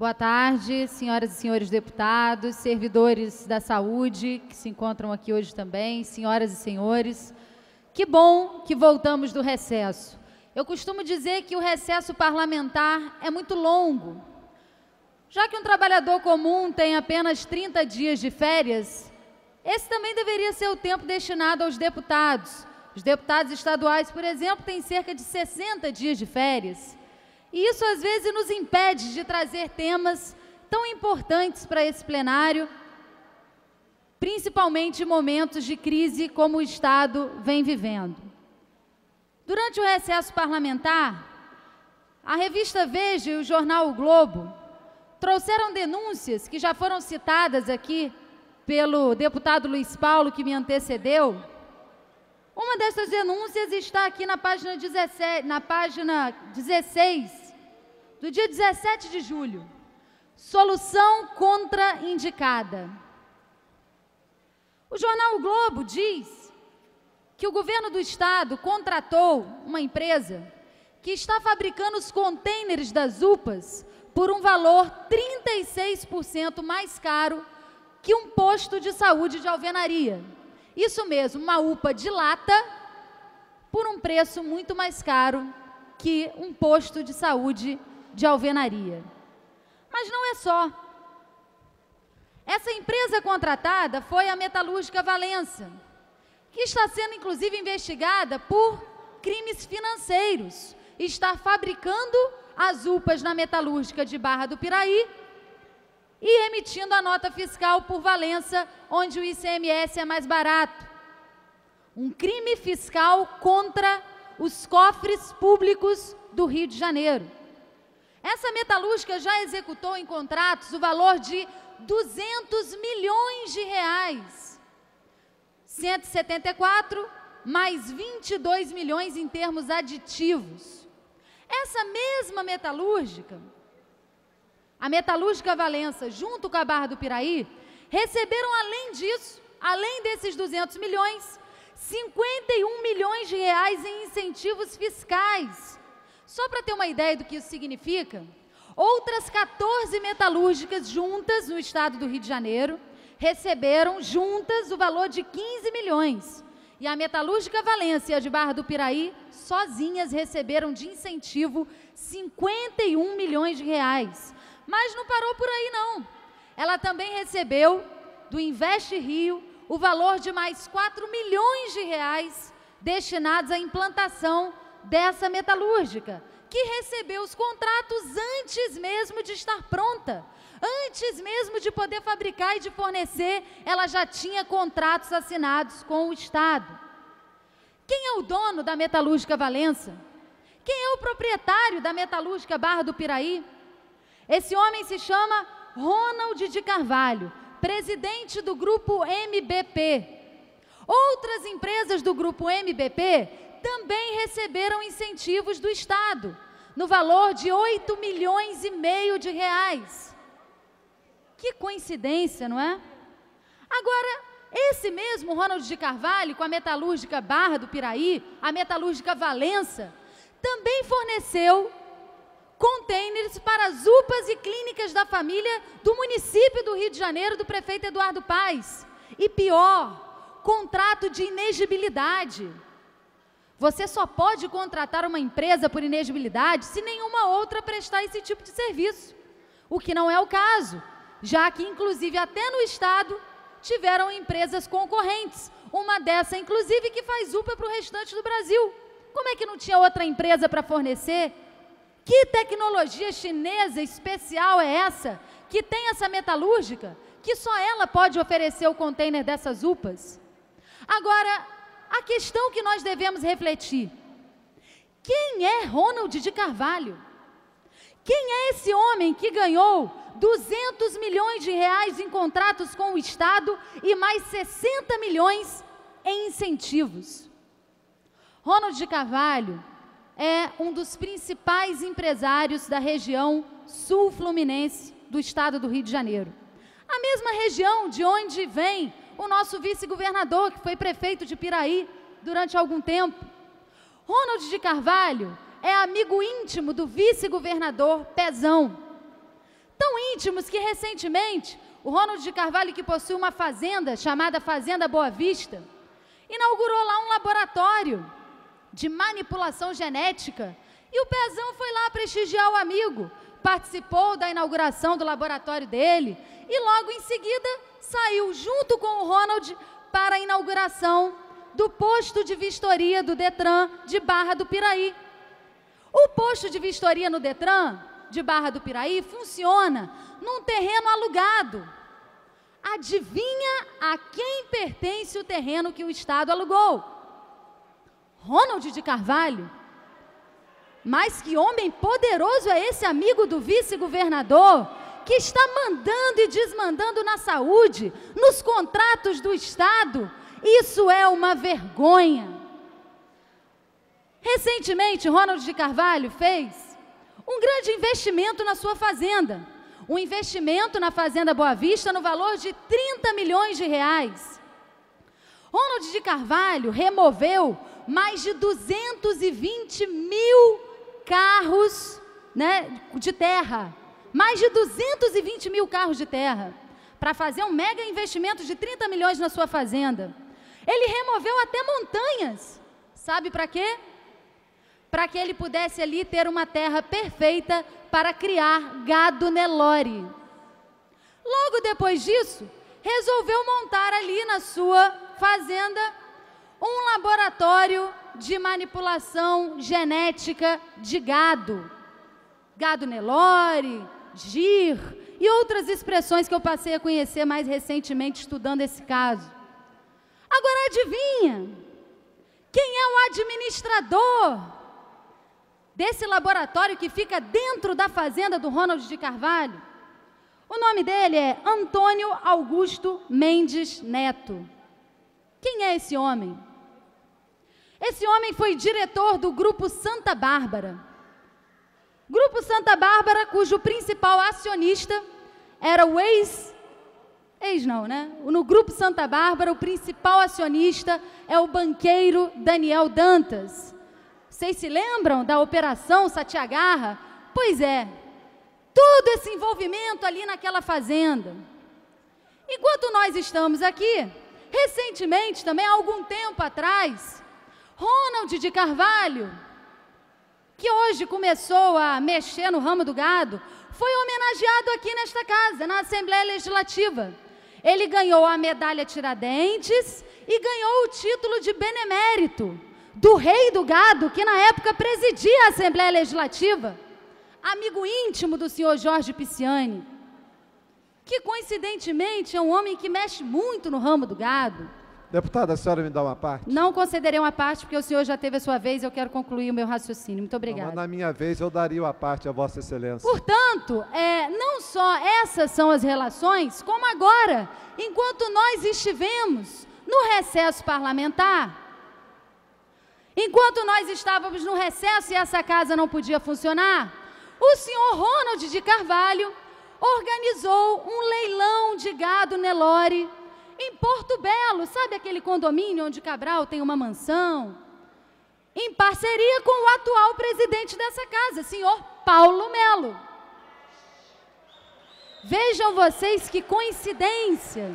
Boa tarde, senhoras e senhores deputados, servidores da saúde que se encontram aqui hoje também, senhoras e senhores. Que bom que voltamos do recesso. Eu costumo dizer que o recesso parlamentar é muito longo. Já que um trabalhador comum tem apenas 30 dias de férias, esse também deveria ser o tempo destinado aos deputados. Os deputados estaduais, por exemplo, têm cerca de 60 dias de férias. E isso, às vezes, nos impede de trazer temas tão importantes para esse plenário, principalmente em momentos de crise como o Estado vem vivendo. Durante o recesso parlamentar, a revista Veja e o jornal O Globo trouxeram denúncias que já foram citadas aqui pelo deputado Luiz Paulo, que me antecedeu. Uma dessas denúncias está aqui na página 16, do dia 17 de julho. Solução contraindicada. O jornal O Globo diz que o governo do Estado contratou uma empresa que está fabricando os contêineres das UPAs por um valor 36% mais caro que um posto de saúde de alvenaria. Isso mesmo, uma UPA de lata por um preço muito mais caro que um posto de saúde de alvenaria. Mas não é só. Essa empresa contratada foi a Metalúrgica Valença, que está sendo inclusive investigada por crimes financeiros. Está fabricando as UPAs na Metalúrgica de Barra do Piraí e emitindo a nota fiscal por Valença, onde o ICMS é mais barato. Um crime fiscal contra os cofres públicos do Rio de Janeiro. Essa metalúrgica já executou em contratos o valor de 200 milhões de reais. 174 mais 22 milhões em termos aditivos. Essa mesma metalúrgica, a Metalúrgica Valença, junto com a Barra do Piraí, receberam, além disso, além desses 200 milhões, 51 milhões de reais em incentivos fiscais. Só para ter uma ideia do que isso significa, outras 14 metalúrgicas juntas no estado do Rio de Janeiro receberam juntas o valor de 15 milhões. E a Metalúrgica Valença e a de Barra do Piraí, sozinhas, receberam de incentivo 51 milhões de reais. Mas não parou por aí, não. Ela também recebeu do Investe Rio o valor de mais 4 milhões de reais destinados à implantação dessa metalúrgica, que recebeu os contratos antes mesmo de estar pronta. Antes mesmo de poder fabricar e de fornecer, ela já tinha contratos assinados com o Estado. Quem é o dono da Metalúrgica Valença? Quem é o proprietário da Metalúrgica Barra do Piraí? Esse homem se chama Ronald de Carvalho, presidente do Grupo MBP. Outras empresas do Grupo MBP também receberam incentivos do Estado, no valor de 8 milhões e meio de reais. Que coincidência, não é? Agora, esse mesmo Ronald de Carvalho, com a Metalúrgica Barra do Piraí, a Metalúrgica Valença, também forneceu contêineres para as UPAs e clínicas da família do município do Rio de Janeiro, do prefeito Eduardo Paes. E pior, contrato de inegibilidade. Você só pode contratar uma empresa por inegibilidade se nenhuma outra prestar esse tipo de serviço, o que não é o caso, já que, inclusive, até no Estado, tiveram empresas concorrentes, uma dessa, inclusive, que faz UPA para o restante do Brasil. Como é que não tinha outra empresa para fornecer? Que tecnologia chinesa especial é essa, que tem essa metalúrgica, que só ela pode oferecer o container dessas UPAs? Agora, a questão que nós devemos refletir: quem é Ronald de Carvalho? Quem é esse homem que ganhou 200 milhões de reais em contratos com o Estado e mais 60 milhões em incentivos? Ronald de Carvalho é um dos principais empresários da região sul-fluminense do estado do Rio de Janeiro. A mesma região de onde vem o nosso vice-governador, que foi prefeito de Piraí durante algum tempo. Ronald de Carvalho é amigo íntimo do vice-governador Pezão. Tão íntimos que recentemente o Ronald de Carvalho, que possui uma fazenda chamada Fazenda Boa Vista, inaugurou lá um laboratório de manipulação genética e o Pezão foi lá prestigiar o amigo, participou da inauguração do laboratório dele e logo em seguida saiu junto com o Ronald para a inauguração do posto de vistoria do Detran de Barra do Piraí. O posto de vistoria no Detran de Barra do Piraí funciona num terreno alugado. Adivinha a quem pertence o terreno que o Estado alugou? Ronald de Carvalho. Mas que homem poderoso é esse amigo do vice-governador que está mandando e desmandando na saúde, nos contratos do Estado? Isso é uma vergonha. Recentemente, Ronald de Carvalho fez um grande investimento na sua fazenda. Um investimento na Fazenda Boa Vista no valor de 30 milhões de reais. Ronald de Carvalho removeu mais de 220 mil carros, né, de terra. Mais de 220 mil carros de terra. Para fazer um mega investimento de 30 milhões na sua fazenda. Ele removeu até montanhas. Sabe para quê? Para que ele pudesse ali ter uma terra perfeita para criar gado Nelore. Logo depois disso, resolveu montar ali na sua fazenda um laboratório de manipulação genética de gado. Gado Nelore, Gir e outras expressões que eu passei a conhecer mais recentemente estudando esse caso. Agora adivinha, quem é o administrador desse laboratório que fica dentro da fazenda do Ronald de Carvalho? O nome dele é Antônio Augusto Mendes Neto. Quem é esse homem? Esse homem foi diretor do Grupo Santa Bárbara. Grupo Santa Bárbara, cujo principal acionista era o No Grupo Santa Bárbara, o principal acionista é o banqueiro Daniel Dantas. Vocês se lembram da Operação Satyagraha? Pois é, todo esse envolvimento ali naquela fazenda. Enquanto nós estamos aqui, recentemente, também há algum tempo atrás, Ronald de Carvalho, que hoje começou a mexer no ramo do gado, foi homenageado aqui nesta casa, na Assembleia Legislativa. Ele ganhou a medalha Tiradentes e ganhou o título de benemérito do rei do gado, que na época presidia a Assembleia Legislativa, amigo íntimo do senhor Jorge Pisciani, que coincidentemente é um homem que mexe muito no ramo do gado. Deputada, a senhora me dá uma parte? Não concederei uma parte, porque o senhor já teve a sua vez, eu quero concluir o meu raciocínio. Muito obrigada. Não, mas na minha vez eu daria uma parte a Vossa Excelência. Portanto, não só essas são as relações, como agora, enquanto nós estivemos no recesso parlamentar, enquanto nós estávamos no recesso e essa casa não podia funcionar, o senhor Ronald de Carvalho organizou um leilão de gado Nelore em Porto Belo, sabe aquele condomínio onde Cabral tem uma mansão? Em parceria com o atual presidente dessa casa, senhor Paulo Melo. Vejam vocês que coincidência.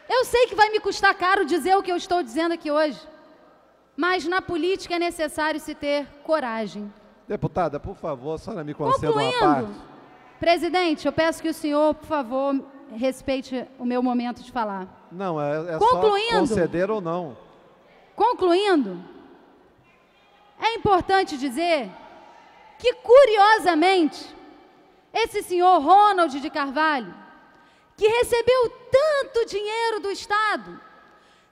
Eu sei que vai me custar caro dizer o que eu estou dizendo aqui hoje, mas na política é necessário se ter coragem. Deputada, por favor, a senhora me conceda uma parte. Presidente, eu peço que o senhor, por favor, respeite o meu momento de falar. Não, é só conceder ou não. Concluindo, é importante dizer que, curiosamente, esse senhor Ronald de Carvalho, que recebeu tanto dinheiro do Estado,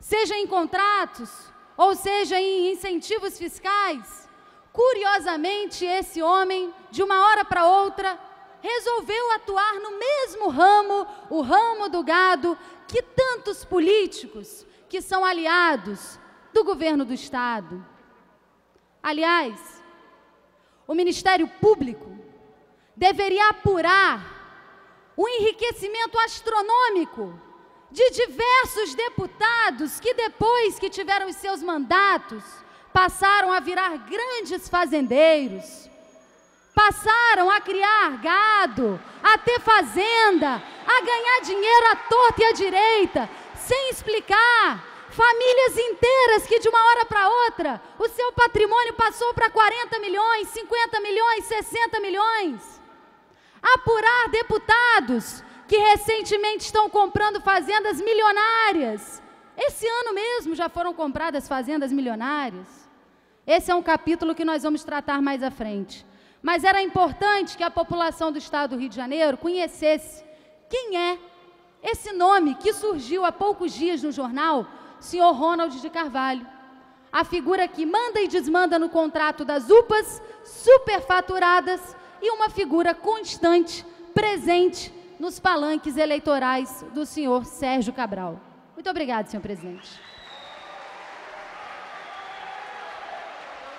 seja em contratos ou seja em incentivos fiscais, curiosamente esse homem, de uma hora para outra, resolveu atuar no mesmo ramo, o ramo do gado, que tantos políticos que são aliados do governo do Estado. Aliás, o Ministério Público deveria apurar o enriquecimento astronômico de diversos deputados que, depois que tiveram os seus mandatos, passaram a virar grandes fazendeiros, passaram a criar gado, a ter fazenda, a ganhar dinheiro à torta e à direita, sem explicar. Famílias inteiras que de uma hora para outra, o seu patrimônio passou para 40 milhões, 50 milhões, 60 milhões. Apurar deputados que recentemente estão comprando fazendas milionárias. Esse ano mesmo já foram compradas fazendas milionárias. Esse é um capítulo que nós vamos tratar mais à frente. Mas era importante que a população do estado do Rio de Janeiro conhecesse quem é esse nome que surgiu há poucos dias no jornal, senhor Ronald de Carvalho. A figura que manda e desmanda no contrato das UPAs, superfaturadas, e uma figura constante, presente nos palanques eleitorais do senhor Sérgio Cabral. Muito obrigada, senhor presidente.